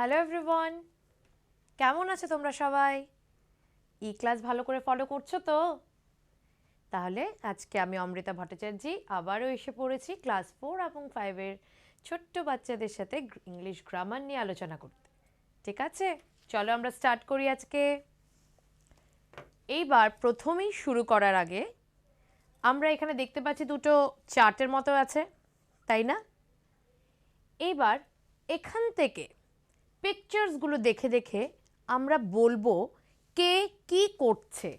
Hello everyone, কেমন আছো তোমরা সবাই? ই ক্লাস ভালো করে ফলো করছো তো? তাহলে আজকে আমি অমৃতা ভট্টাচার্যি আবারও এসে পড়েছি ক্লাস 4 এবং 5-এর ছোট্ট বাচ্চাদের সাথে ইংলিশ গ্রামার নিয়ে আলোচনা করতে। ঠিক আছে, চলো আমরা স্টার্ট করি আজকে। এইবার প্রথমেই শুরু করার আগে আমরা এখানে দেখতে পাচ্ছি দুটো চার্টের মতো আছে, তাই না? এইবার এখান থেকে পিকচার্সগুলো দেখে দেখে আমরা বলবো কে কি করছে।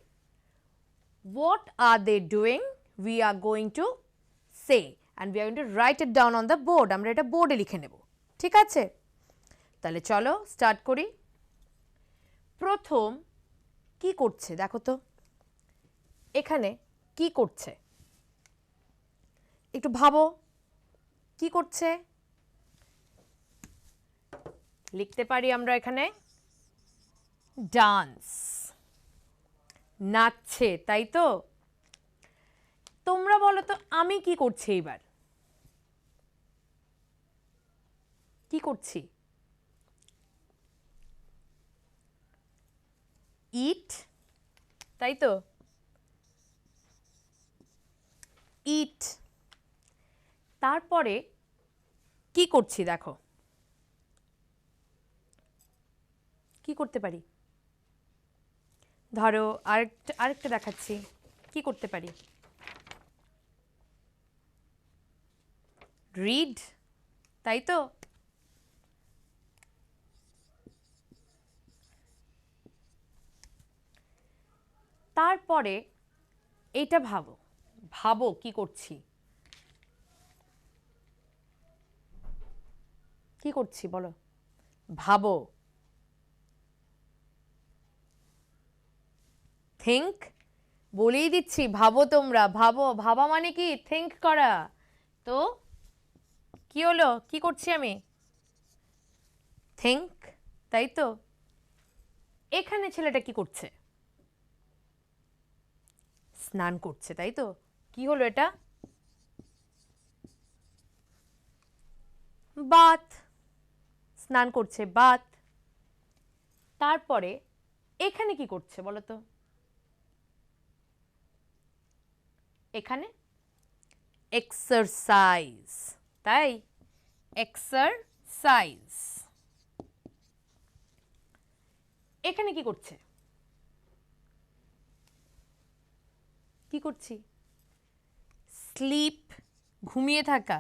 What are they doing? We are going to say and we are going to write it down on the board. আমরা এটা বোর্ডে লিখে নেব, ঠিক আছে? তাহলে চলো স্টার্ট করি। প্রথম কি করছে দেখো তো, এখানে কি করছে একটু ভাবো, কি করছে? লিখতে পারি আমরা এখানে ডান্স, নাচছে, তাই তো? তোমরা বলো তো আমি কি করছি এইবার? কি করছি? ইট, তাই তো? ইট। তারপরে কি করছি দেখো, কি করতে পারি? ধরো আরেকটা দেখাচ্ছি, কি করতে পারি? রিড, তাই তো? তারপরে এইটা ভাবো, ভাবো কি করছি, কি করছি বলো, ভাবো। থিঙ্ক, বলেই দিচ্ছি ভাবো, তোমরা ভাবো, ভাবা মানে কি থিঙ্ক করা। তো কি হলো, কি করছি আমি? থিঙ্ক, তাই তো? এখানে ছেলেটা কি করছে? স্নান করছে, তাই তো? কি হলো এটা? বাথ, স্নান করছে, বাথ। তারপরে এখানে কি করছে বলো তো? এখানে এক্সারসাইজ, তাই? এক্সারসাইজ। এখানে কি করছে? কি করছি? স্লিপ, ঘুমিয়ে থাকা,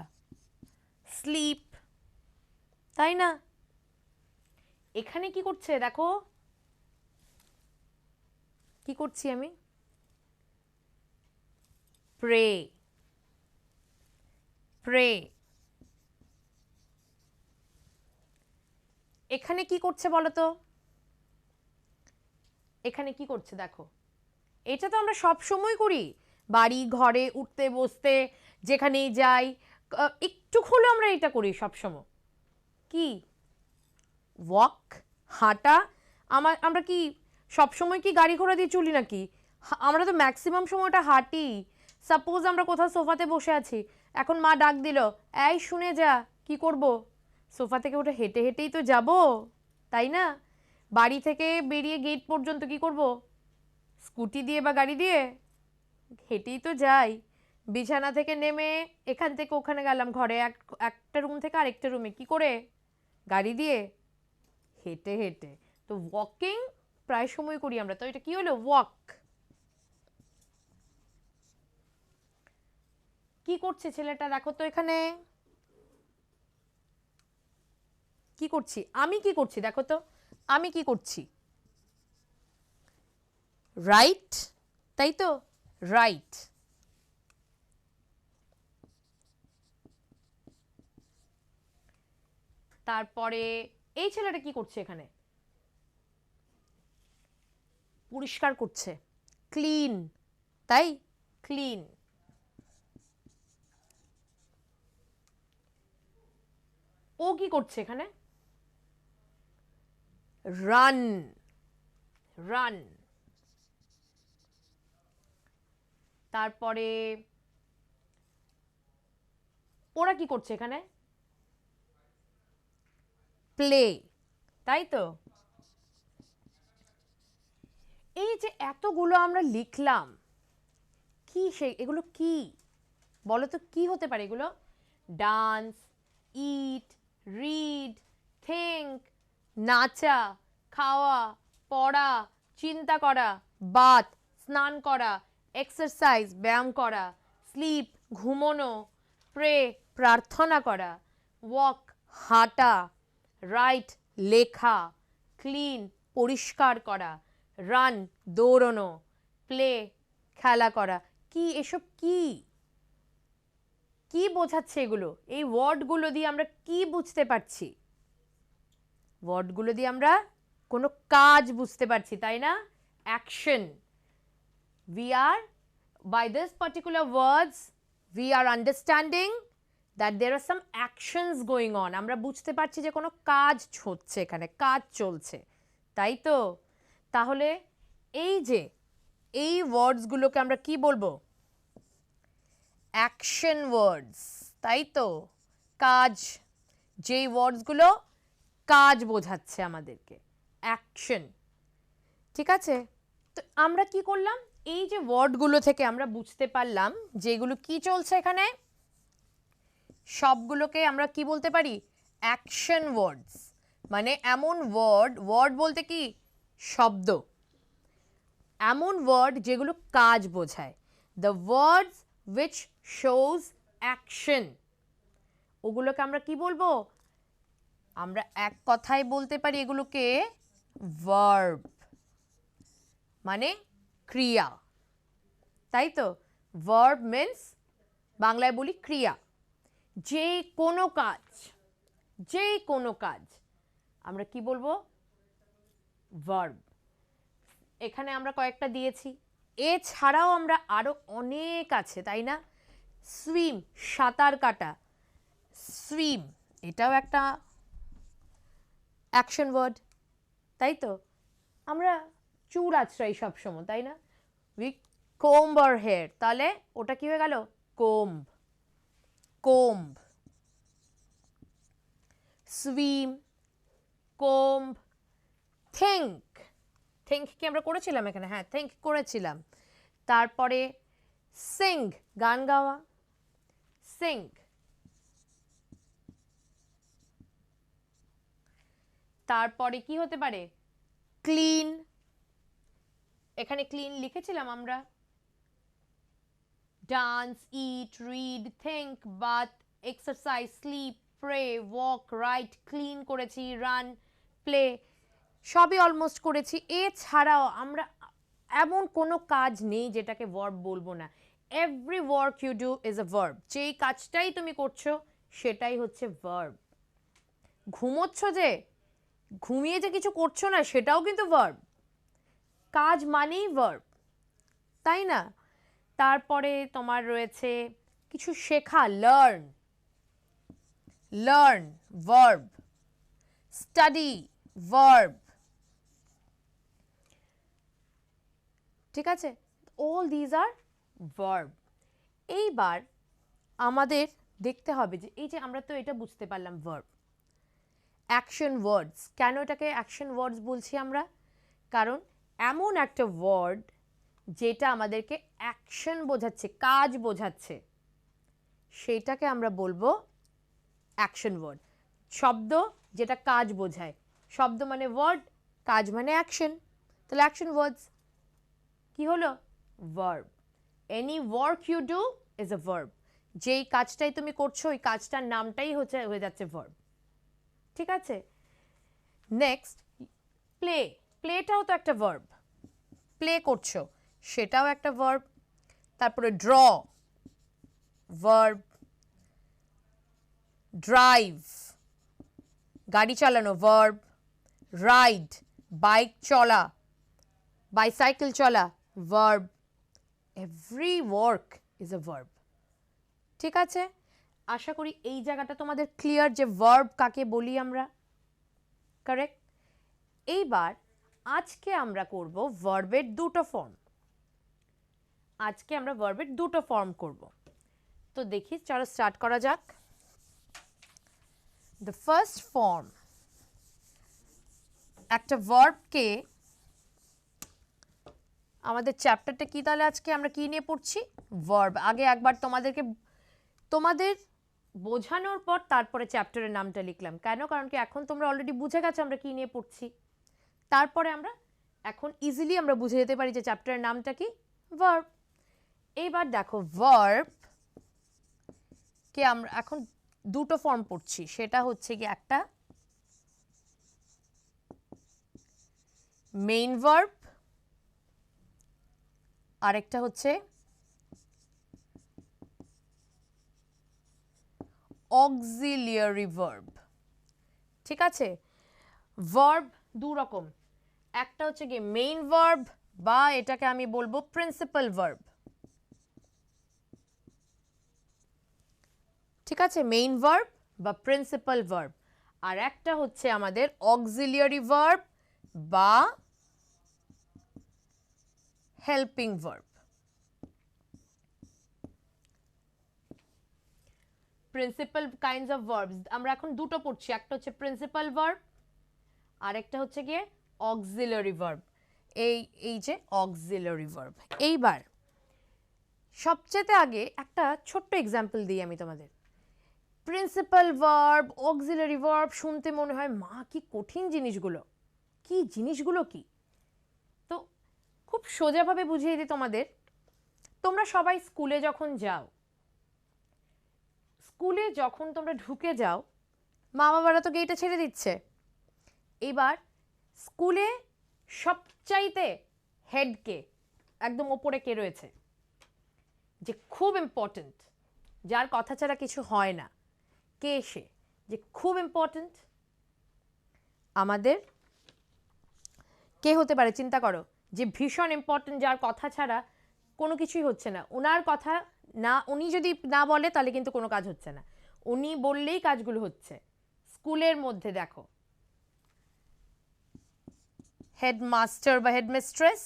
স্লিপ, তাই না? এখানে কি করছে দেখো, কি করছি আমি? Pray, pray. এখানে কি করছে বলো তো? এখানে কি করছে দেখো, এটা তো আমরা সব সময় করি, বাড়ি ঘরে উঠতে বসতে যেখানেই যাই, একটু হলেও আমরা এটা করি সব সময়। কি? ওয়াক, হাঁটা। আমরা কি সব সময় কি গাড়ি ঘোড়া দিয়ে চলি নাকি? আমরা তো ম্যাক্সিমাম সময়টা হাঁটি। সাপোজ আমরা কোথাও সোফাতে বসে আছি, এখন মা ডাক দিল, এই শুনে যা, কি করব? সোফা থেকে উঠে হেঁটে হেঁটেই তো যাব, তাই না? বাড়ি থেকে বেরিয়ে গেট পর্যন্ত কি করব? স্কুটি দিয়ে বা গাড়ি দিয়ে? হেঁটেই তো যাই। বিছানা থেকে নেমে এখান থেকে ওখানে গেলাম, ঘরে একটা রুম থেকে আরেকটা রুমে কি করে? গাড়ি দিয়ে? হেঁটে হেঁটে। তো ওয়াকিং প্রায় সময় করি আমরা, তো এটা কি হলো? ওয়াক। কি করছে ছেলেটা দেখো তো এখানে, কি করছি? আমি কি করছি দেখো তো, আমি কি করছি? রাইট, তাই তো? রাইট। তারপরে এই ছেলেটা কি করছে এখানে? পরিষ্কার করছে, ক্লিন, তাই? ক্লিন। ও কি করছে এখানে? Run, run. তারপরে ওরা কি করছে এখানে? প্লে, তাই তো? এই যে এতগুলো আমরা লিখলাম, কি এগুলো কি বলো তো, কি হতে পারে এগুলো? ডান্স, ইট, রিড, থিঙ্ক, নাচা, খাওয়া, পড়া, চিন্তা করা, বাথ, স্নান করা, এক্সারসাইজ, ব্যায়াম করা, স্লিপ, ঘুমোনো, প্রে, প্রার্থনা করা, ওয়াক, হাঁটা, রাইট, লেখা, ক্লিন, পরিষ্কার করা, রান, দৌড়নো, প্লে, খেলা করা। কি এসব কি কি বোঝাচ্ছে এগুলো? এই ওয়ার্ডগুলো দিয়ে আমরা কি বুঝতে পারছি? ওয়ার্ডগুলো দিয়ে আমরা কোনো কাজ বুঝতে পারছি, তাই না? Action. we are by this particular words we are understanding that there are some actions going on. আমরা বুঝতে পারছি যে কোনো কাজ হচ্ছে, এখানে কাজ চলছে, তাই তো? তাহলে এই যে এই ওয়ার্ডসগুলোকে আমরা কি বলবো? অ্যাকশন ওয়ার্ডস, তাই তো? কাজ, যেই ওয়ার্ডসগুলো কাজ বোঝাচ্ছে আমাদেরকে, অ্যাকশন। ঠিক আছে? তো আমরা কি করলাম? এই যে ওয়ার্ডগুলো থেকে আমরা বুঝতে পারলাম যে এগুলো কি চলছে এখানে, সবগুলোকে আমরা কি বলতে পারি? অ্যাকশন ওয়ার্ডস। মানে এমন ওয়ার্ড, ওয়ার্ড বলতে কি শব্দ, এমন ওয়ার্ড যেগুলো কাজ বোঝায়। The words which shows action, ওগুলোকে আমরা কি বলবো? আমরা এক কথায় বলতে পারি এগুলোকে ভার্ব, মানে ক্রিয়া, তাই তো? ভার্ব মিন্স বাংলায় বলি ক্রিয়া। যে কোনো কাজ, যে কোনো কাজ আমরা কি বলবো? ভার্ব। এখানে আমরা কয়েকটা দিয়েছি, এছাড়াও আমরা আরো অনেক আছে, তাই না? সুইম, সাঁতার কাটা, সুইম এটাও একটা অ্যাকশন ওয়ার্ড, তাই তো? আমরা চুল আঁচড়াই সবসময়, তাই না? উই কোম্ব আওয়ার হেয়ার, তাহলে ওটা কি হয়ে গেল? কোম্ব, কোম্ব। সুইম, কোম্ব, থিঙ্ক, থিঙ্ক কি আমরা করেছিলাম এখানে? হ্যাঁ, থিঙ্ক করেছিলাম। তারপরে সিং, গান গাওয়া, সিং। তারপরে কি হতে পারে? ক্লিন, এখানে ক্লিন লিখেছিলাম আমরা। Dance, eat, read, think, bath, exercise, sleep, pray, walk, write, clean করেছি, রান, প্লে, সবই অলমোস্ট করেছি। এছাড়াও আমরা এমন কোনো কাজ নেই যেটাকে ভার্ব বলবো না। Every work you do is a verb. যেই কাজটাই তুমি করছো সেটাই হচ্ছে ভার্ব। ঘুমোচ্ছ যে, ঘুমিয়ে যে কিছু করছো না সেটাও কিন্তু ভার্ব। কাজ মানেই ভার্ব, তাই না? তারপরে তোমার রয়েছে কিছু শেখা, learn, learn verb, study verb, ঠিক আছে? All these are verb. এইবার আমাদের দেখতে হবে যে এই যে আমরা তো এটা বুঝতে পারলাম ভার্ব, অ্যাকশন ওয়ার্ডস। কেন এটাকে অ্যাকশন ওয়ার্ডস বলছি আমরা? কারণ এমন একটা ওয়ার্ড যেটা আমাদেরকে অ্যাকশন বোঝাচ্ছে, কাজ বোঝাচ্ছে, সেইটাকে আমরা বলবো অ্যাকশন ওয়ার্ড। শব্দ যেটা কাজ বোঝায়, শব্দ মানে ওয়ার্ড, কাজ মানে অ্যাকশন, তাহলে অ্যাকশন ওয়ার্ডস কি হলো? Verb. Any work you do is a verb. যেই কাজটাই তুমি করছো ওই কাজটার নামটাই হয়ে যাচ্ছে ভার্ব, ঠিক আছে? নেক্সট, প্লে, প্লেটাও তো একটা ভার্ব, প্লে করছো সেটাও একটা ভার্ব। তারপরে ড্র, ভার্ব। ড্রাইভ, গাড়ি চালানো, ভার্ব। রাইড, বাইক চলা, বাইসাইকেল চলা, verb. Every work is a verb, ঠিক আছে? আশা করি এই জায়গাটা তোমাদের ক্লিয়ার যে ভার্ব কাকে বলি আমরা, কারেক্ট? এইবার আজকে আমরা করব ভার্বের দুটো ফর্ম। আজকে আমরা ভার্বের দুটো ফর্ম করব, তো দেখি চলো স্টার্ট করা যাক। The first form একটা ভার্বকে আমাদের চ্যাপ্টারটা কি তাহলে আজকে আমরা কি নিয়ে পড়ছি? ভার্ব। আগে একবার তোমাদের বোঝানোর পর তারপরে চ্যাপ্টারের নামটা লিখলাম। কেন? কারণ কি এখন তোমরা অলরেডি বুঝে গেছো আমরা কি নিয়ে পড়ছি। তারপরে আমরা এখন ইজিলি আমরা বুঝে যেতে পারি যে চ্যাপ্টারের নামটা কি, ভার্ব। এইবার দেখো ভার্ব কে আমরা এখন দুটো ফর্ম পড়ছি, সেটা হচ্ছে কি একটা মেইন ভার্ব, আরেকটা হচ্ছে অক্সিলিয়ারি ভার্ব। ঠিক আছে? ভার্ব দু রকম, একটা হচ্ছে কি মেইন ভার্ব বা এটাকে আমি বলবো প্রিন্সিপাল ভার্ব। ঠিক আছে? মেইন ভার্ব বা প্রিন্সিপাল ভার্ব। আর একটা হচ্ছে আমাদের অক্সিলিয়ারি ভার্ব বা helping verb. Principal kinds of verbs আমরা এখন দুটো পড়ছি, একটা হচ্ছে প্রিন্সিপাল ভার্ব আর একটা হচ্ছে গিয়ে অক্সিলারি ভার্ব। এই যে অক্সিলারি ভার্ব। এইবার সবচেয়ে আগে একটা ছোট্ট এক্সাম্পল দিই আমি তোমাদের। প্রিন্সিপাল ভার্ব, অক্সিলারি ভার্ব শুনতে মনে হয় মা কি কঠিন জিনিসগুলো, কি জিনিসগুলো কি। তো খুব সোজাভাবে বুঝিয়ে দিই তোমাদের। তোমরা সবাই স্কুলে যখন যাও, স্কুলে যখন তোমরা ঢুকে যাও, মা বাবারা তো গেটে ছেড়ে দিচ্ছে। এবার স্কুলে সবচাইতে হেডকে একদম ওপরে কে রয়েছে, যে খুব ইম্পর্ট্যান্ট, যার কথা ছাড়া কিছু হয় না, কে সে? যে খুব ইম্পর্ট্যান্ট আমাদের কে হতে পারে চিন্তা করো। যে ভীষণ ইম্পর্ট্যান্ট, যার কথা ছাড়া কোনো কিছুই হচ্ছে না। ওনার কথা না, উনি যদি না বলে তাহলে কিন্তু কোনো কাজ হচ্ছে না, উনি বললেই কাজগুলো হচ্ছে। স্কুলের মধ্যে দেখো হেডমাস্টার বা হেডমিস্ট্রেস,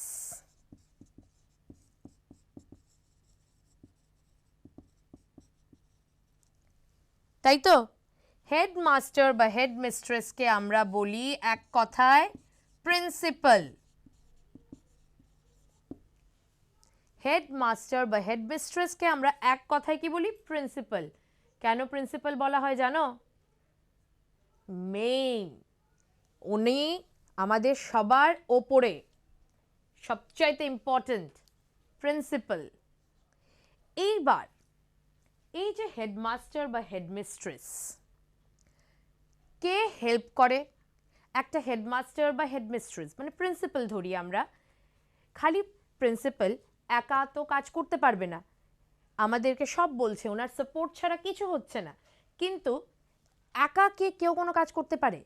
তাই তো? হেডমাস্টার বা হেডমিস্ট্রেসকে আমরা বলি এক কথায় প্রিন্সিপাল। হেডমাস্টার বা হেডমিস্ট্রেসকে আমরা এক কথায় কি বলি? প্রিন্সিপাল। কেন প্রিন্সিপাল বলা হয় জানো? মেইন, উনি আমাদের সবার ওপরে, সবচাইতে ইম্পর্ট্যান্ট, প্রিন্সিপাল। এইবার এই যে হেডমাস্টার বা হেডমিস্ট্রেস কে হেল্প করে? একটা হেডমাস্টার বা হেডমিস্ট্রেস মানে প্রিন্সিপাল ধরি আমরা, খালি প্রিন্সিপাল একা তো কাজ করতে পারবে না, আমাদেরকে সব বলছে, ওনার সাপোর্ট ছাড়া কিছু হচ্ছে না। কিন্তু একা কে কেউ কোনো কাজ করতে পারে?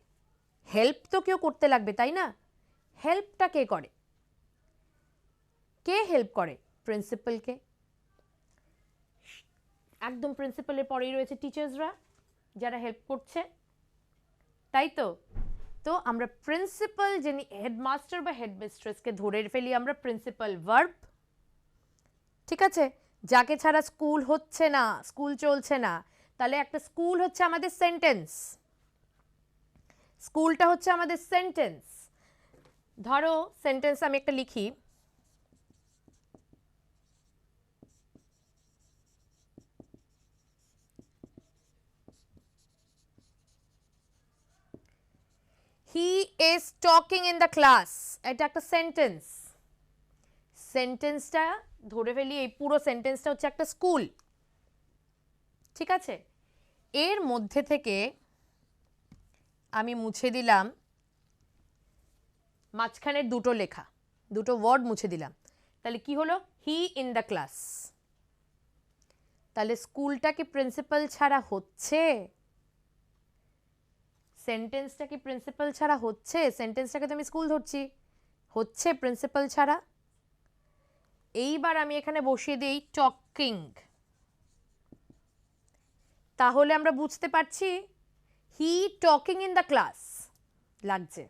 হেল্প তো কেউ করতে লাগবে, তাই না? হেল্পটা কে করে? কে হেল্প করে? প্রিন্সিপালকে। একদম প্রিন্সিপালের পরেই রয়েছে টিচার্সরা, যারা হেল্প করছে, তাই তো? তো আমরা প্রিন্সিপাল, যিনি হেডমাস্টার বা হেডমিস্ট্রেসকে ধরে ফেলি আমরা প্রিন্সিপাল ভার্ব। ঠিক আছে? যাকে ছাড়া স্কুল হচ্ছে না, স্কুল চলছে না। তাহলে একটা স্কুল হচ্ছে আমাদের সেন্টেন্স, স্কুলটা হচ্ছে আমাদের সেন্টেন্স। ধরো সেন্টেন্স আমি একটা লিখি, he is talking in the class. এটা একটা সেন্টেন্স। সেন্টেন্সটা ধরে ফেলি, এই পুরো সেন্টেন্সটা হচ্ছে একটা স্কুল। ঠিক আছে? এর মধ্যে থেকে আমি মুছে দিলাম মাঝখানের দুটো লেখা, দুটো ওয়ার্ড মুছে দিলাম। তাহলে কি হলো? He in the class. তাহলে স্কুলটা কি প্রিন্সিপাল ছাড়া হচ্ছে? সেন্টেন্সটা কি প্রিন্সিপাল ছাড়া হচ্ছে? সেন্টেন্সটাকে তো আমি স্কুল ধরছি, হচ্ছে প্রিন্সিপাল ছাড়া। এইবার আমি এখানে বসিয়ে দিই টকিং। তাহলে আমরা বুঝতে পারছি হি টকিং ইন দ্য ক্লাস লাগছে।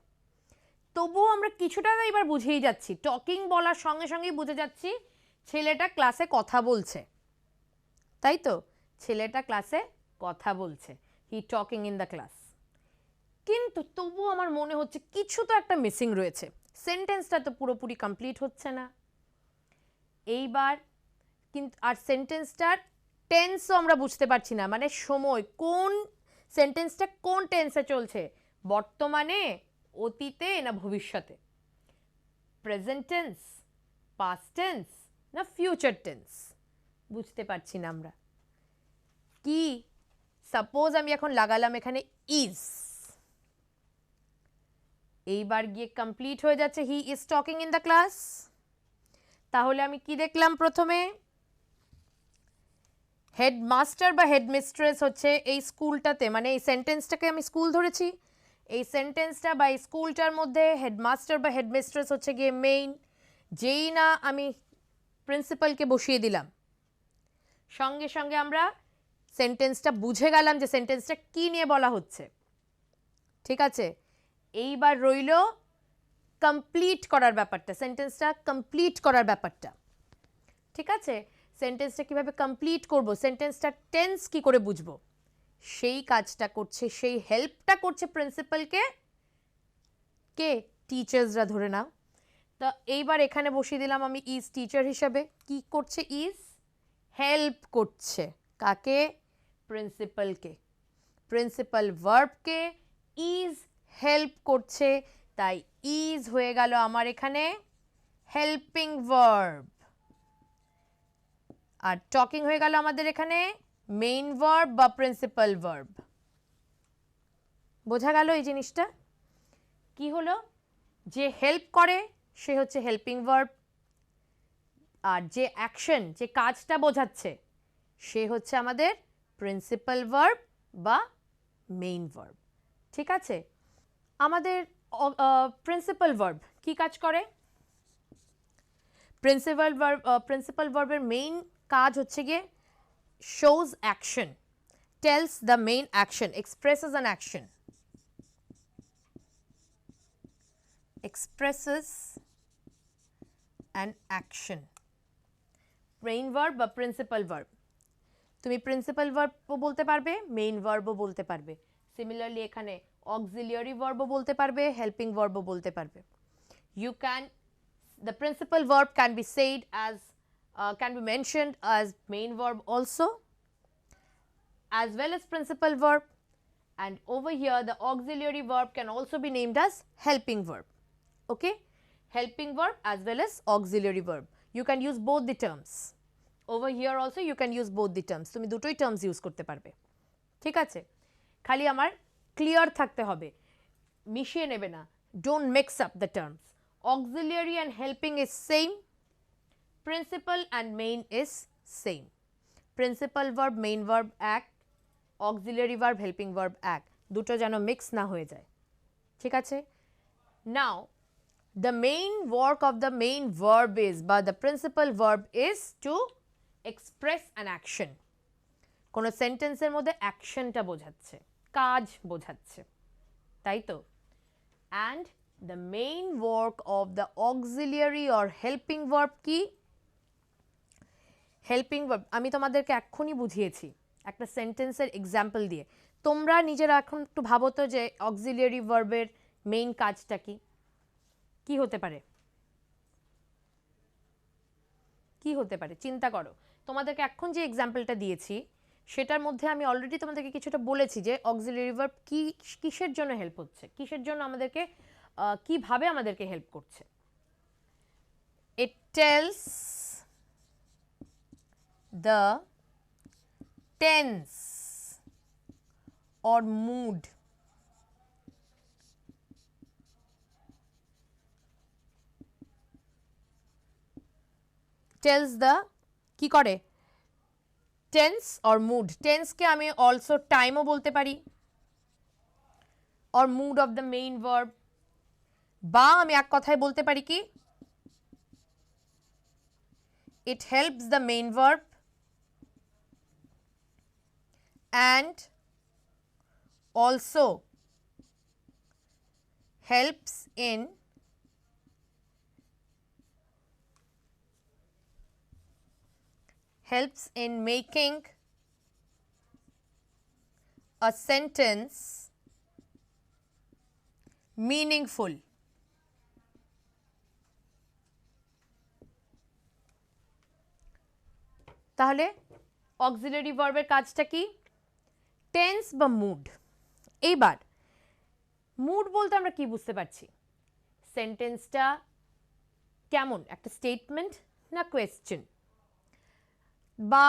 তবুও আমরা কিছুটা এবার বুঝেই যাচ্ছি, টকিং বলার সঙ্গে সঙ্গেই বুঝে যাচ্ছি ছেলেটা ক্লাসে কথা বলছে, তাই তো? ছেলেটা ক্লাসে কথা বলছে, হি টকিং ইন দ্য ক্লাস। কিন্তু তবু আমার মনে হচ্ছে কিছু তো একটা মিসিং রয়েছে, সেন্টেন্সটা তো পুরোপুরি কমপ্লিট হচ্ছে না। এইবার কিন্তু আর সেন্টেন্সটার টেন্সও আমরা বুঝতে পারছি না, মানে সময় কোন সেন্টেন্সটা কোন টেন্সে চলছে, বর্তমানে, অতীতে না ভবিষ্যতে, প্রেজেন্ট টেন্স, পাস্ট টেন্স না ফিউচার টেন্স, বুঝতে পারছি না আমরা। কি সাপোজ আমি এখন লাগালাম এখানে ইজ, এইবার গিয়ে কমপ্লিট হয়ে যাচ্ছে he is talking in the class. তাহলে আমি কি দেখলাম, প্রথমে হেডমাস্টার বা হেডমিস্ট্রেস হচ্ছে এই স্কুলটাতে, মানে এই সেন্টেন্সটাকে আমি স্কুল ধরেছি, এই সেন্টেন্সটা বা এই স্কুলটার মধ্যে হেডমাস্টার বা হেডমিস্ট্রেস হচ্ছে গিয়ে মেইন। যেই না আমি প্রিন্সিপালকে বসিয়ে দিলাম, সঙ্গে সঙ্গে আমরা সেন্টেন্সটা বুঝে গেলাম যে সেন্টেন্সটা কি নিয়ে বলা হচ্ছে। ঠিক আছে, এইবার রইল কমপ্লিট করার ব্যাপারটা, সেন্টেন্সটা কমপ্লিট করার ব্যাপারটা। ঠিক আছে, সেন্টেন্সটা কিভাবে কমপ্লিট করব, সেন্টেন্সটা টেন্স কি করে বুঝবো, সেই কাজটা করছে, সেই হেল্পটা করছে প্রিন্সিপালকে কে, টিচার্সরা ধরে নাও। তো এইবার এখানে বসিয়ে দিলাম আমি ইজ টিচার হিসাবে। কি করছে ইজ, হেল্প করছে কাকে, প্রিন্সিপালকে, প্রিন্সিপাল ভার্বকে ইজ হেল্প করছে, তাই ইজ হয়ে গেল আমার এখানে হেল্পিং ভার্ব, আর টকিং হয়ে গেল আমাদের এখানে মেইন ভার্ব বা প্রিন্সিপাল ভার্ব। বোঝা গেল এই জিনিসটা কি হলো, যে হেল্প করে সে হচ্ছে হেল্পিং ভার্ব, আর যে অ্যাকশন, যে কাজটা বোঝাচ্ছে সে হচ্ছে আমাদের প্রিন্সিপাল ভার্ব বা মেইন ভার্ব। ঠিক আছে, আমাদের প্রিন্সিপাল ভার্ব কি কাজ করে, প্রিন্সিপাল ভার্বের মেইন কাজ হচ্ছে গিয়ে shows action, tells the main action, expresses an action, expresses an action, main verb বা principal verb। তুমি প্রিন্সিপাল ভার্বও বলতে পারবে, মেইন ভার্বও বলতে পারবে, সিমিলারলি এখানে অক্সিলিয়ারি ভার্বও বলতে পারবে, হেল্পিং ভার্বও বলতে পারবে। You can, the principal verb can be said as can be mentioned as main verb also, as well as principal verb, and over here the auxiliary verb can also be named as helping verb. Okay, helping verb as well as auxiliary verb, you can use both the terms. Over here also you can use both the terms, তুমি দুটোই terms use করতে পারবে। ঠিক আছে, খালি আমার clear থাকতে হবে, মিশিয়ে নেবে না, don't mix up the terms। auxiliary and helping is same, principal and main is same, principal verb main verb এক, auxiliary verb helping verb এক, দুটো যেন মিক্স না হয়ে যায়। ঠিক আছে, now the main work of the main verb is, বা the principal verb is to express an action, কোনো সেন্টেন্সের মধ্যে অ্যাকশনটা বোঝাচ্ছে, কাজ বোঝাচ্ছে, তাই তো। and the main work of the auxiliary or helping verb কি, হেল্পিং ভার্ব আমি তোমাদেরকে এক্ষুনি বুঝিয়েছি একটা সেন্টেন্সের এক্সাম্পল দিয়ে, তোমরা নিজেরা এখন একটু ভাবো তো যে অক্সিলিয়ারি ভার্বের মেইন কাজটা কি, কি হতে পারে, কি হতে পারে চিন্তা করো। তোমাদেরকে এখন যে এক্সাম্পলটা দিয়েছি সেটার মধ্যে আমি অলরেডি তোমাদেরকে কিছুটা বলেছি যে অক্সিলিয়ারি ভার্ব কি, কিসের জন্য হেল্প হচ্ছে, কিসের জন্য আমাদেরকে, কিভাবে আমাদেরকে হেল্প করছে। It tells the tense or mood tells the কি করে, tense or mood, tense কে আমি also time ও বলতে পারি, or mood of the main verb, বা আমি এক কথায় বলতে পারি কি, it helps the main verb and also helps in making a sentence meaningful. তাহলে অক্সিলারি ভার্বের কাজটা কি? টেন্স বা মুড। এইবার মুড বলতে আমরা কি বুঝতে পারছি? সেন্টেন্সটা কেমন, একটা স্টেটমেন্ট না কোয়েশ্চেন, বা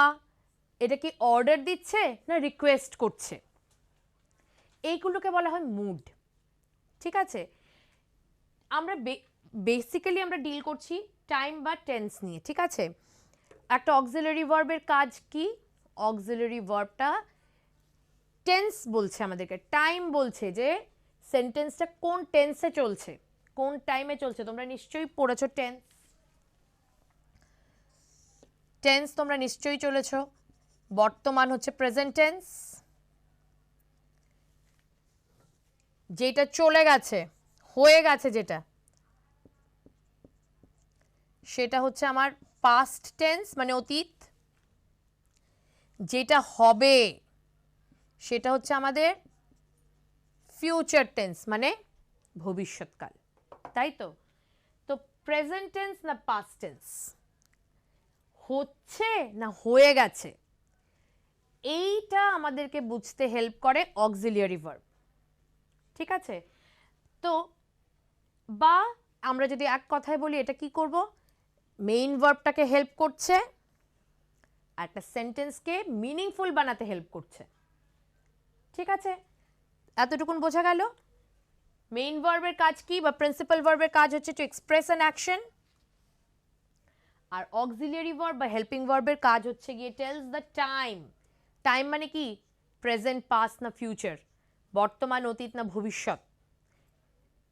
এটা কি অর্ডার দিচ্ছে না রিকোয়েস্ট করছে, এইগুলোকে বলা হয় মুড। ঠিক আছে, আমরা বেসিক্যালি আমরা ডিল করছি টাইম বা টেন্স নিয়ে। ঠিক আছে, একটা অক্সিলারি ভার্বের কাজ কি? অক্সিলারি ভার্বটা টেন্স বলছে আমাদেরকে, টাইম বলছে যে সেন্টেন্সটা কোন টেন্সে চলছে, কোন টাইমে চলছে। তোমরা নিশ্চয়ই পড়েছো টেন্স, টেন্স তোমরা নিশ্চয়ই চলেছ। বর্তমান হচ্ছে প্রেজেন্ট টেন্স, যেটা চলে গেছে, হয়ে গেছে যেটা, সেটা হচ্ছে আমার পাস্ট টেন্স মানে অতীত। যেটা হবে সেটা হচ্ছে আমাদের ফিউচার টেন্স মানে ভবিষ্যৎকাল, তাই তো? তো প্রেজেন্ট টেন্স না পাস্ট টেন্স, হচ্ছে না হয়ে গেছে, এইটা আমাদেরকে বুঝতে হেল্প করে অক্সিলিয়ারি ভার্ব। ঠিক আছে, তো বা আমরা যদি এক কথায় বলি এটা কি করব, মেইন ভার্বটাকে হেল্প করছে, আর একটা সেন্টেন্সকে মিনিংফুল বানাতে হেল্প করছে। ঠিক আছে, এতটুকুন বোঝা গেল। মেইন ভার্বের কাজ কি বা প্রিন্সিপাল ভার্বের কাজ হচ্ছে টু এক্সপ্রেস অ্যান অ্যাকশন, আর অক্সিলিয়ারি ভার্ব বা হেল্পিং ভার্বের কাজ হচ্ছে গিয়ে টেলস দ্য টাইম। টাইম মানে কি? প্রেজেন্ট, পাস্ট না ফিউচার, বর্তমান, অতীত না ভবিষ্যৎ,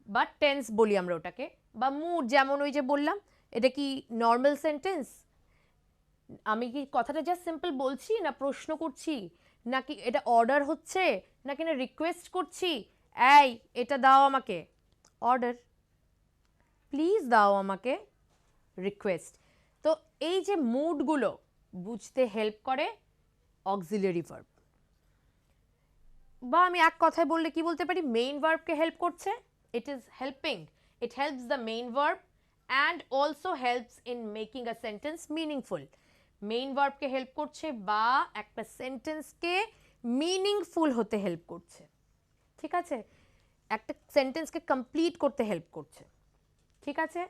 বা টেন্স বলি আমরা ওটাকে, বা মুড। যেমন ওই যে বললাম, এটা কি নর্মাল সেন্টেন্স? আমি কি কথাটা জাস্ট সিম্পল বলছি, না প্রশ্ন করছি, নাকি এটা অর্ডার হচ্ছে, নাকি না রিকোয়েস্ট করছি, এই এটা দাও আমাকে, অর্ডার, প্লিজ দাও আমাকে, রিকোয়েস্ট। তো এই যে মুডগুলো বুঝতে হেল্প করে অক্সিলিয়ারি ভার্ব। বা আমি এক কথায় বললে কি বলতে পারি, মেইন ভার্বকে হেল্প করছে, it is helping, it helps the main verb and also helps in making a sentence meaningful. Main ভার্বকে হেল্প করছে বা একটা সেন্টেন্সকে মিনিংফুল হতে হেল্প করছে। ঠিক আছে, একটা সেন্টেন্সকে কমপ্লিট করতে হেল্প করছে। ঠিক আছে,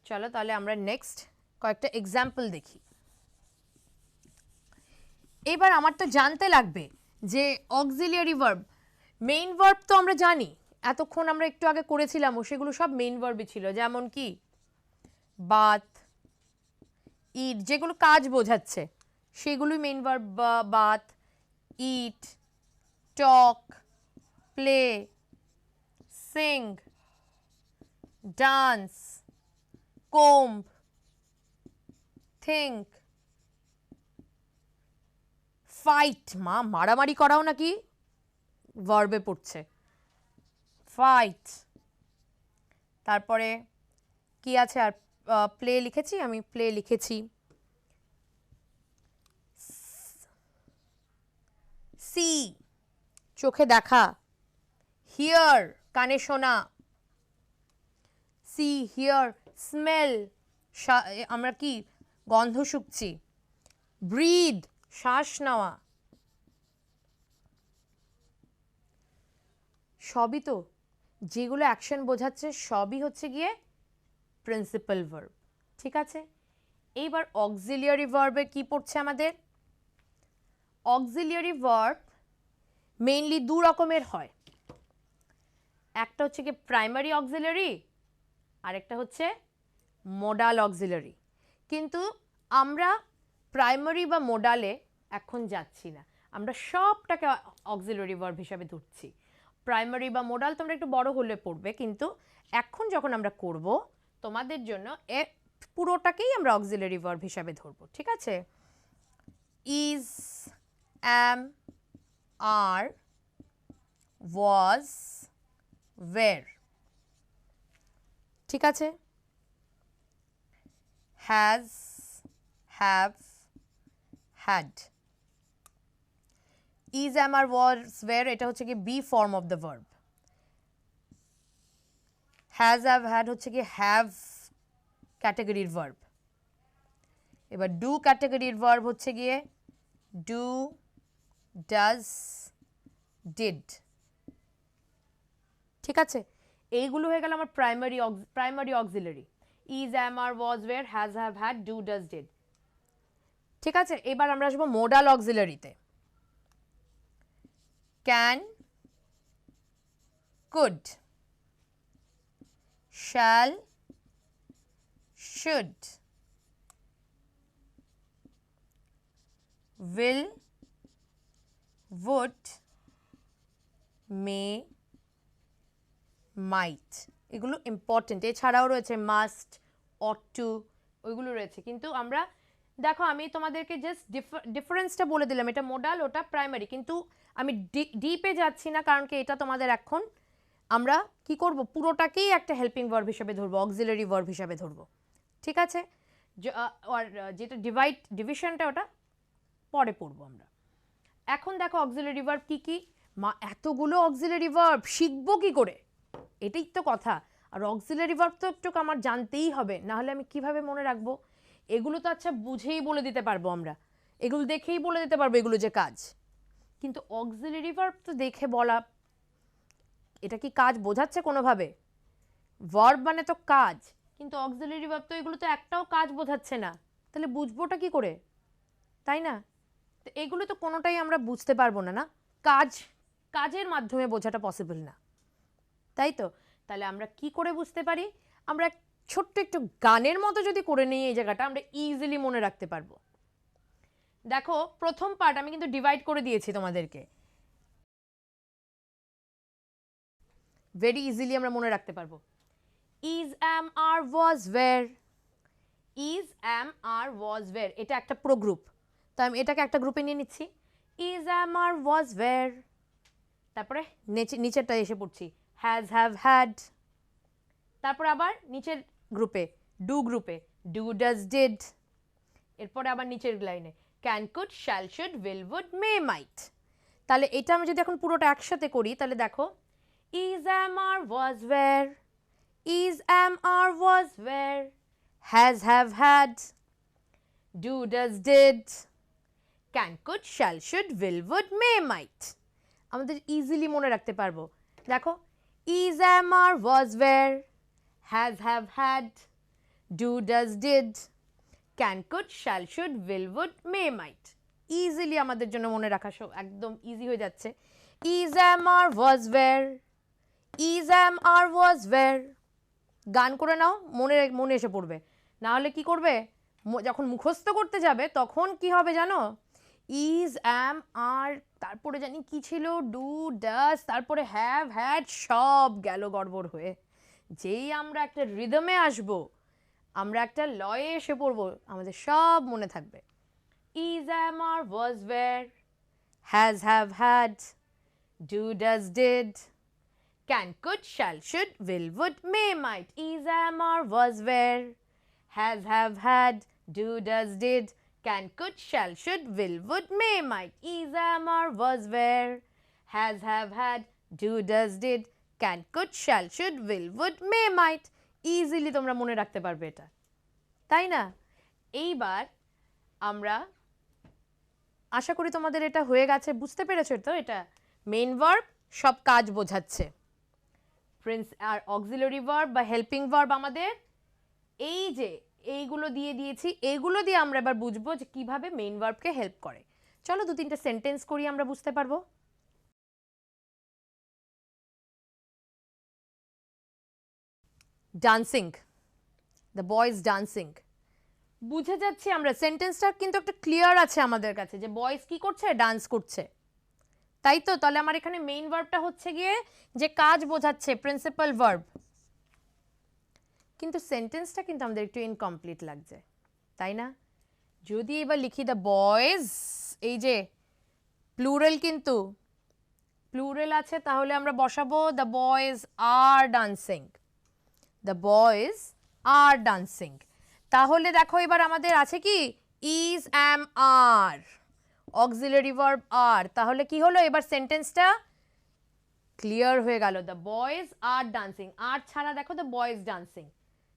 চলো তাহলে আমরা নেক্সট কয়েকটা এক্সাম্পল দেখি। এবার আমার তো জানতে লাগবে যে অক্সিলিয়ারি ভার্ব, মেইন ভার্ব তো আমরা জানি, এতক্ষণ আমরা একটু আগে করেছিলাম, ও সেগুলো সব মেইন ভার্বই ছিল। যেমন কি বাত, ইট, যেগুলো কাজ বোঝাচ্ছে সেগুলোই main verb. Bath, eat, talk, play, sing, dance, comb, think, fight, মারামারি করাও নাকি ভার্বে পড়ছে, ফাইট। তারপরে কি আছে আর, প্লে লিখেছি, আমি প্লে লিখেছি, সি চোখে দেখা, হিয়ার কানে শোনা, সি হিয়ার, স্মেল আমরা কি গন্ধ শুকছি, ব্রিথ শ্বাস নেওয়া, সবই তো যেগুলো অ্যাকশন বোঝাচ্ছে সবই হচ্ছে গিয়ে প্রিন্সিপাল ভার্ব। ঠিক আছে, এইবার অক্সিলিয়ারি ভার্বে কি পড়ছে আমাদের? অক্সিলিয়ারি ভার্ব মেইনলি দু রকমের হয়, একটা হচ্ছে কি প্রাইমারি অক্সিলারি, আরেকটা হচ্ছে মোডাল অক্সিলারি। কিন্তু আমরা প্রাইমারি বা মোডালে এখন যাচ্ছি না, আমরা সবটাকে অক্সিলারি ভার্ব হিসাবে ধরছি। প্রাইমারি বা মোডাল তোমরা একটু বড় হলে পড়বে, কিন্তু এখন যখন আমরা করব তোমাদের জন্য পুরোটাকেই আমরা অক্সিলারি ভার্ব হিসাবে ধরবো। ঠিক আছে, is, am, are, was, were. ঠিক আছে, has, have, had. Is, am, are, was, were এটা হচ্ছে কি be form of the verb. Has have had হচ্ছে কি হ্যাভ ক্যাটাগরির ভার্ব। এবার ডু ক্যাটাগরির ভার্ব হচ্ছে গিয়ে ডু, ডাজ, ডিড। ঠিক আছে, এইগুলো হয়ে গেল আমার primary auxiliary. Is, am, are, was, were, has, have, had, do, does, did. ঠিক আছে, এবার আমরা আসবো মোডাল অক্সিলারিতে। Can, could, shall, should, will, would, may, might। এগুলো ইম্পর্টেন্ট। এছাড়াও রয়েছে মাস্ট, অট টু, ওইগুলো রয়েছে। কিন্তু আমরা দেখো, আমি তোমাদেরকে জাস্ট ডিফারেন্সটা বলে দিলাম, এটা মোডাল, ওটা প্রাইমারি। কিন্তু আমি ডিপে যাচ্ছি না, কারণ কি এটা তোমাদের এখন আমরা কি করব, পুরোটাকেই একটা হেল্পিং ভার্ব হিসেবে ধরবো, অক্সিলারি ভার্ব হিসেবে ধরবো। ঠিক আছে, আর যেটা ডিভিশনটা ওটা পরে পড়বো আমরা। এখন দেখো অক্সিলারি ভার্ব কি কি। মা, এতগুলো অক্সিলারি ভার্ব শিখবো কি করে, এটাই তো কথা। আর অক্সিলারি ভার্ব তো একটু আমার জানতেই হবে, না হলে আমি কিভাবে মনে রাখবো? এগুলো তো আচ্ছা বুঝেই বলে দিতে পারবো আমরা, এগুলো দেখেই বলে দিতে পারবো এগুলো যে কাজ। কিন্তু অক্সিলারি ভার্ব তো দেখে বলা, এটা কি কাজ বোঝাচ্ছে কোনোভাবে? ভার্ব মানে তো কাজ, কিন্তু অক্সিলারি ভার্ব তো এগুলো তো একটাও কাজ বোঝাচ্ছে না, তাহলে বুঝবোটা কি করে, তাই না? তো এগুলো তো কোনোটাই আমরা বুঝতে পারবো না, না কাজের মাধ্যমে বোঝাটা পসিবল না, তাই তো? তাহলে আমরা কি করে বুঝতে পারি? আমরা ছোট্ট একটু গানের মতো যদি করে নিই এই জায়গাটা, আমরা ইজিলি মনে রাখতে পারবো। দেখো প্রথম পার্ট আমি কিন্তু ডিভাইড করে দিয়েছি তোমাদেরকে, ভেরি ইজিলি আমরা মনে রাখতে পারবো। Is, am, are, was, were. Is, am, are, was, were, এটা একটা পুরো গ্রুপ, তো আমি এটাকে একটা গ্রুপে নিয়ে নিচ্ছি। Is, am, are, was, were. তারপরে নিচেরটা এসে পড়ছি, হ্যাজ, হ্যাভ, হ্যাড। তারপর আবার নিচের গ্রুপে, ডু গ্রুপে, ডু, ডাজ, ডিড। এরপরে আবার নিচের লাইনে can, could, shall, should, will, would, may, might. তাহলে এটা আমি যদি এখন পুরোটা একসাথে করি, তাহলে দেখো is, am, are, was, were. Is, am, are, was, were, has, have, had, do, does, did, can, could, shall, should, will, would, may, might. আমাদের ইজিলি মনে রাখতে পারবো। দেখো is, am, are, was, were, has, have, had, do, does, did, can, could, shall, should, will, would, may, might. Easily আমাদের জন্য মনে রাখা একদম ইজি হয়ে যাচ্ছে। Is, am, are, was, were. Is, am, are, was, wire. গান করে নাও, মনে এসে পড়বে। না হলে কি করবে, যখন মুখস্থ করতে যাবে তখন কি হবে জানো? ইজ, অ্যাম, আর, তারপরে জানি কি ছিল, ডু, ডাজ, তারপরে হ্যাভ, হ্যাড, সব গেল গড়বড় হয়ে। যেই আমরা একটা রিদমে আসবো, আমরা একটা লয়ে এসে পড়বো, আমাদের সব মনে থাকবে। Is, am, are, was, were, has, have, had, do, does, did, can, could, shall, should, will, would, may, might. Is, am, are, was, were, has, have, had, do, does, did, can, could, shall, should, will, would, may, might. Is, am, are, was, were, has, have, had, do, does, did, can, could, shall, should, will, would, may, might. Easily তোমরা মনে রাখতে পারবে এটা, তাই না? এইবার আমরা আশা করি তোমাদের এটা হয়ে গেছে, বুঝতে পেরেছো তো? এটা মেইন ভার্ব সব কাজ বোঝাচ্ছে, আর অক্সিলারি ভার্ব বা হেল্পিং ভার্ব আমাদের এই যে এইগুলো দিয়ে দিয়েছি, এইগুলো দিয়ে আমরা এবার বুঝবো যে কিভাবে মেইন ভার্বকে হেল্প করে। চলো 2-3টা সেন্টেন্স করি, আমরা বুঝতে পারবো। Dancing, the boys dancing. বুঝে যাচ্ছি আমরা, সেন্টেন্সটা কিন্তু একটা ক্লিয়ার আছে আমাদের কাছে যে বয়েজ কি করছে, ডান্স করছে, তাই তো? তাহলে আমার এখানে মেইন ভার্বটা হচ্ছে গিয়ে যে কাজ বোঝাচ্ছে, প্রিন্সিপাল ভার্ব। কিন্তু সেন্টেন্সটা কিন্তু আমাদের একটু ইনকমপ্লিট লাগছে, তাই না? যদি এবার লিখি দ্য বয়েজ, এই যে প্লুরাল, কিন্তু প্লুরাল আছে, তাহলে আমরা বসাবো the boys are dancing. The boys are dancing. তাহলে দেখো এবার আমাদের আছে কি, is, am, are, auxiliary verb are. তাহলে কি হলো, এবার সেন্টেন্সটা ক্লিয়ার হয়ে গেল, the boys are dancing, are ছাড়া দেখো দ্য বয়েজ ডান্সিং,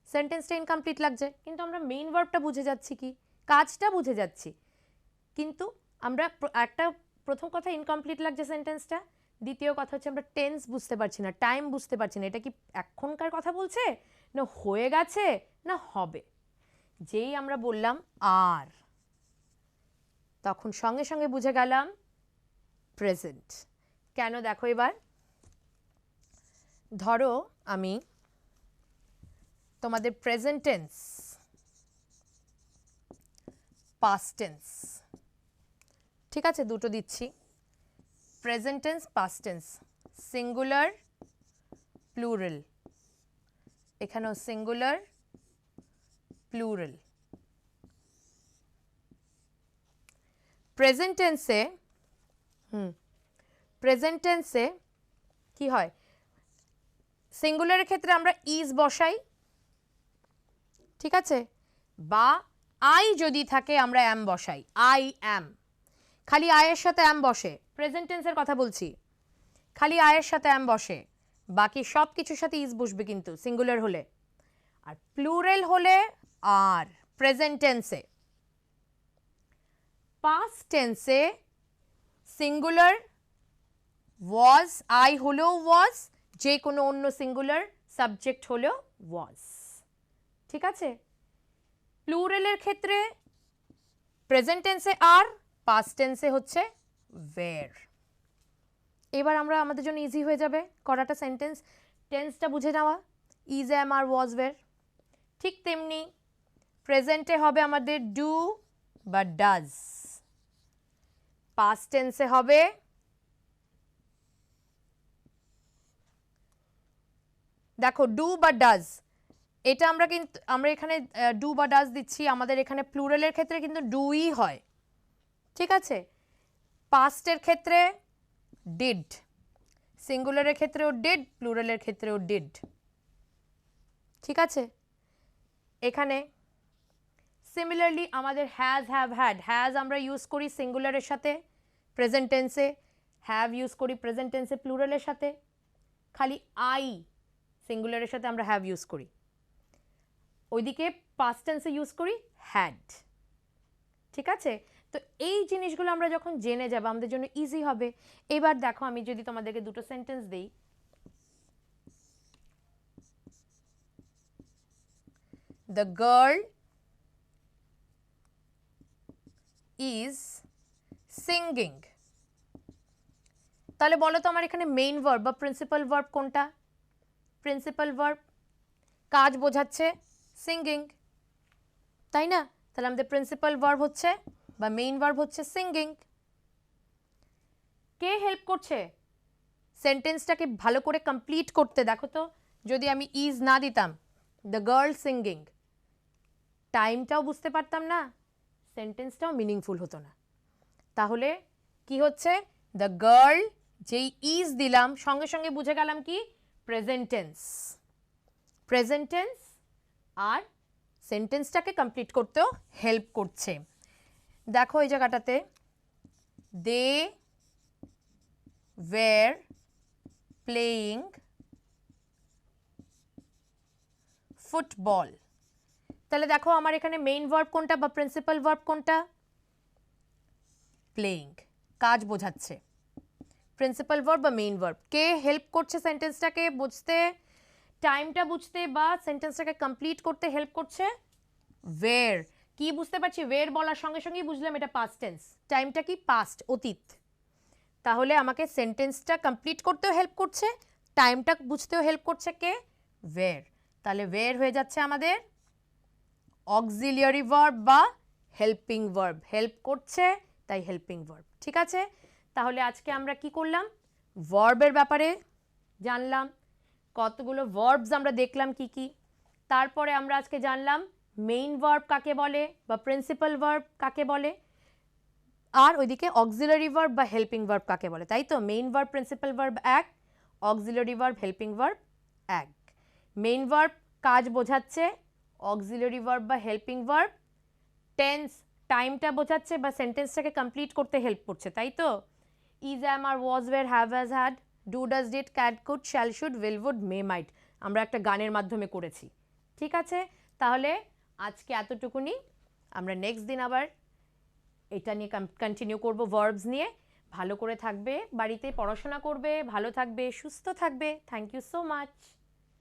সেন্টেন্সটা ইনকমপ্লিট লাগছে, কিন্তু আমরা মেইন ভার্বটা বুঝে যাচ্ছি, কি কাজটা বুঝে যাচ্ছি, কিন্তু আমরা একটা প্রথম কথা ইনকমপ্লিট লাগছে সেন্টেন্সটা, দ্বিতীয় কথা হচ্ছে আমরা টেন্স বুঝতে পারছি না, টাইম বুঝতে পারছি না, এটা কি এখনকার কথা বলছে না হয়ে গেছে না হবে। যেই আমরা বললাম আর, তখন সঙ্গে সঙ্গে বুঝে গেলাম প্রেজেন্ট। কেন দেখো এবার, ধরো আমি তোমাদের প্রেজেন্ট টেন্স, পাস্ট টেন্স, ঠিক আছে দুটো দিচ্ছি, present tense past tense, singular plural, এখানেও সিঙ্গুলার প্লুরাল। প্রেজেন্ট টেন্সে প্রেজেন্ট টেন্সে কি হয়, সিঙ্গুলারের ক্ষেত্রে আমরা ইজ বসাই, ঠিক আছে, বা আই যদি থাকে আমরা অ্যাম বসাই, আই অ্যাম, খালি আয়ের সাথে অ্যাম বসে, প্রেজেন্ট টেন্সের কথা বলছি, খালি আয়ের সাথে অ্যাম বসে, বাকি সব কিছুর সাথে ইজ বসবে কিন্তু সিঙ্গুলার হলে, আর প্লুরাল হলে আর। প্রেজেন্ট টেন্সে, পাস্ট টেন্সে সিঙ্গুলার ওয়াজ, আই হলেও ওয়াজ, যে কোনো অন্য সিঙ্গুলার সাবজেক্ট হলেও ওয়াজ, ঠিক আছে। প্লুরালের ক্ষেত্রে প্রেজেন্ট টেন্সে আর, পাস্ট টেন্সে হচ্ছে ওয়্যার। এবার আমরা আমাদের জন্য ইজি হয়ে যাবে করাটা সেন্টেন্স, টেন্সটা বুঝে নেওয়া, is am are was wire. ঠিক তেমনি প্রেজেন্টে হবে আমাদের ডু বা ডাজ, পাস্ট টেন্সে হবে দেখো ডু বা ডাজ, এটা আমরা কিন্তু আমরা এখানে ডু বা ডাজ দিচ্ছি, আমাদের এখানে প্লুরালের ক্ষেত্রে কিন্তু ডুই হয়, ঠিক আছে। পাস্টের ক্ষেত্রে ডিড, সিঙ্গুলারের ক্ষেত্রেও ডিড, প্লুরালের ক্ষেত্রেও ডিড, ঠিক আছে। এখানে সিমিলারলি আমাদের হ্যাজ, হ্যাভ, হ্যাড, হ্যাজ আমরা ইউজ করি সিঙ্গুলারের সাথে প্রেজেন্ট টেন্সে, হ্যাভ ইউজ করি প্রেজেন্ট টেন্সে প্লুরালের সাথে, খালি আই সিঙ্গুলারের সাথে আমরা হ্যাভ ইউজ করি, ওইদিকে পাস্ট টেন্সে ইউজ করি হ্যাড, ঠিক আছে। তো এই জিনিসগুলো আমরা যখন জেনে যাব আমাদের জন্য ইজি হবে। এবার দেখো আমি যদি তোমাদেরকে দুটো সেন্টেন্স দেই, দ্য গার্ল ইজ সিঙ্গিং, তাহলে বলো তো আমার এখানে মেইন ভার্ব বা প্রিন্সিপাল ভার্ব কোনটা? প্রিন্সিপাল ভার্ব, কাজ বোঝাচ্ছে সিঙ্গিং, তাই না? তাহলে আমাদের প্রিন্সিপাল ভার্ব হচ্ছে বা মেইন ভার্ব হচ্ছে সিঙ্গিং। কে হেল্প করছে সেন্টেন্সটাকে ভালো করে কমপ্লিট করতে? দেখো তো, যদি আমি ইজ না দিতাম, দ্য গার্ল সিঙ্গিং, টাইমটাও বুঝতে পারতাম না, সেন্টেন্সটাও মিনিংফুল হতো না। তাহলে কি হচ্ছে, দ্য গার্ল, যেই ইজ দিলাম সঙ্গে সঙ্গে বুঝে গেলাম কি প্রেজেন্ট টেন্স, প্রেজেন্ট টেন্স, আর সেন্টেন্সটাকে কমপ্লিট করতেও হেল্প করছে। দেখো এই জায়গাটাতে, দে ওয়্যার প্লেয়িং ফুটবল, তাহলে দেখো আমার এখানে মেইন ভার্ব কোনটা বা প্রিন্সিপাল ভার্ব কোনটা? প্লেয়িং, কাজ বোঝাচ্ছে, প্রিন্সিপাল ভার্ব বা মেইন ভার্ব। কে হেল্প করছে সেন্টেন্সটাকে বুঝতে, টাইমটা বুঝতে বা সেন্টেন্সটাকে কমপ্লিট করতে হেল্প করছে? ওয়্যার। কি বুঝতে পারছি? ওয়্যার বলার সঙ্গে সঙ্গেই বুঝলাম এটা পাস্ট টেন্স, টাইমটা কি পাস্ট, অতীত। তাহলে আমাকে সেন্টেন্সটা কমপ্লিট করতেও হেল্প করছে, টাইমটা বুঝতেও হেল্প করছে কে? ওয়্যার। তাহলে ওয়্যার হয়ে যাচ্ছে আমাদের অক্সিলিয়ারি ভার্ব বা হেল্পিং ভার্ব, হেল্প করছে তাই হেল্পিং ভার্ব, ঠিক আছে। তাহলে আজকে আমরা কি করলাম, ভার্বের ব্যাপারে জানলাম, কতগুলো ভার্বস আমরা দেখলাম কি কি, তারপরে আমরা আজকে জানলাম মেইন ভার্ব কাকে বলে বা প্রিন্সিপাল ভার্ব কাকে বলে, আর ওইদিকে অক্সিলারি ভার্ব বা হেল্পিং ভার্ব কাকে বলে, তাই তো। মেইন ভার্ব প্রিন্সিপাল ভার্ব এক, অক্সিলারি ভার্ব হেল্পিং ভার্ব এক। মেইন ভার্ব কাজ বোঝাচ্ছে, অক্সিলারি ভার্ব বা হেল্পিং ভার্ব টেন্স টাইমটা বোঝাচ্ছে বা সেন্টেন্সটাকে কমপ্লিট করতে হেল্প করছে, তাই তো। Is, am are was, were, have, has, had do does did can could shall should will would may might আমরা একটা গানের মাধ্যমে করেছি। ঠিক আছে, তাহলে আজকে এতটুকুনি। আমরা নেক্সট দিন আবার এটা নিয়ে কন্টিনিউ করব, ভার্বস নিয়ে। ভালো করে থাকবে, বাড়িতে পড়াশোনা করবে, ভালো থাকবে, সুস্থ থাকবে। Thank you so much.